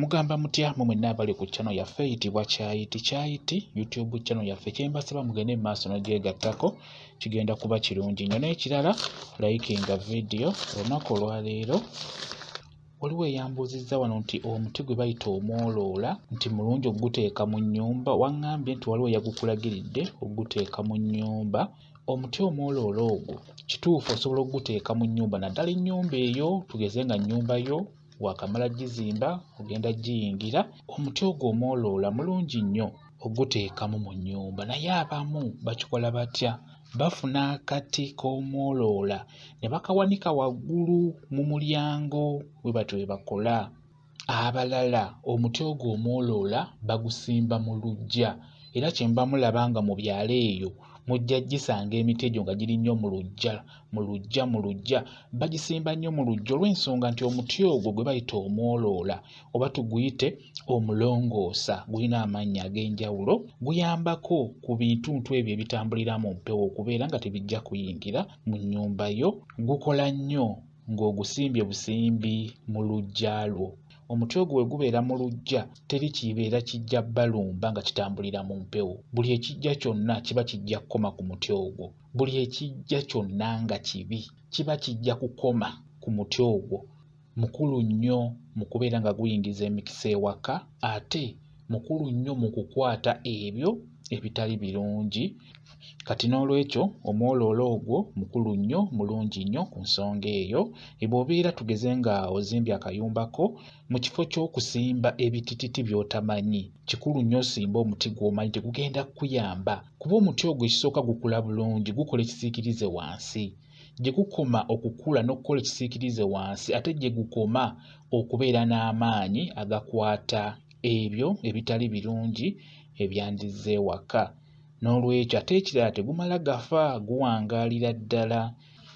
Mugamba mutya mu mwenna abali ku channel yaffe eyitibwa Kyayiti YouTube channel yaffe kyembasaba mugende mu maaso n'ogyegattako kigenda kuba kirungi nnyo. N'ekirala likinga video olunaku olwaleero waliwo eyambuuzizza wano nti omuti gwe bayita omwoloola nti mulungi oguteeka mu nnyumba. Waŋŋambye nti waliwo eyagukulagiridde oguteeka mu nnyumba. Omuti omwoloola ogwo kituufu osobola oguteeka mu nnyumba naddala ennyumba eyo tugeze nga nnyumba yo wakamala gizimba ogenda giyingira. Omuti ogwo omwoloola mulungi nnyo oguteekamu mu nnyumba, naye abamu bakikola batya? Bafuna akati k'omwoloola ne bakawanika waggulu mu mulyango bwe batyo bwe bakola. Abalala omuti ogwo omwoloola bagusimba mu luggya, era kye mba mulaba nga mu byalo eyo mujja gisanga emiti egyo nga giri nnyo mu luggya. Bagisimba nnyo mu luggya olw'ensonga nti omuti ogwo gwe bayita omwoloola oba tuguyite omulongoosa, gulina amannya ag'enjawulo. Guyambako ku bintuntu ebyo ebitambulira mu mpewo okubeera nga tebijja kuyingira mu nnyumba yo. Gukola nnyo ng'ogusimbye busimbi mu luggya lwo. Omuti ogwo bwe gubeera mu luggya teri kibeera kijja balumba nga kitambulira mu mpewo. Buli ekijja kyonna kiba kijja kukoma ku muti ogwo. Buli ekijja kyonna nga kibi kiba kijja kukoma ku muti ogwo. Mukulu nnyo mu kubeera nga guyingiza emikisa ewaka, ate mukulu nnyo mu kukwata ebyo ebitali birungi. Kati n'olwekyo omwoloola ogwo mukulu nnyo, mulungi nnyo ku nsonga eyo. Bw'obeera tugeze nga ozimbye akayumbako mu kifo ky'okusimba ebitititi by'otamanyi, kikulu nnyo osimba omuti gw'omanyi tegugenda kukuyamba, kuba omuti ogwo ekisooka gukula bulungi, gukola ekisiikirize wansi. Gye gukoma okukula n'okukola ekisiikirize wansi ate gye gukoma okubeera n'amaanyi agakwata ebyo ebitali birungi ebyandizza ewaka. N'olwekyo ate ekirala tegumala gafa, guwangaalira ddala.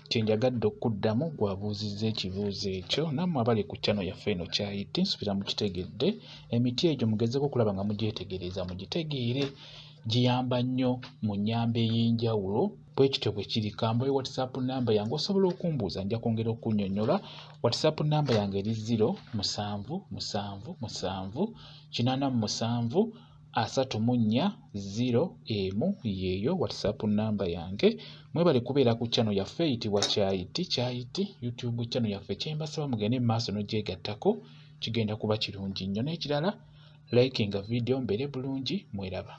Kyenjagadde okuddamu gwabuuzizza ekibuuzo ekyo. Nammwe abali ku channel yaffe eno Kyayiti nsubira mukitegedde. Emiti egyo mugezeko okulaba nga mugyetegereza mugitegeere. Giyamba nnyo mu nnyamba ey'enjawulo. Bwe kityo bwe kiri kambaye WhatsApp namba yange osobola okumbuuza nja kwongera okunnyonnyola. WhatsApp namba yange eri 0778734 yeeyo WhatsApp namba yange. Mwebale kubeera ku channel yaffe eyitibwa Kyayiti YouTube channel yaffe kyembasaba mugende mu maaso n'ogyegattako kigenda kuba kirungi nnyo. N'ekirala likinga video mbeere bulungi, mweraba.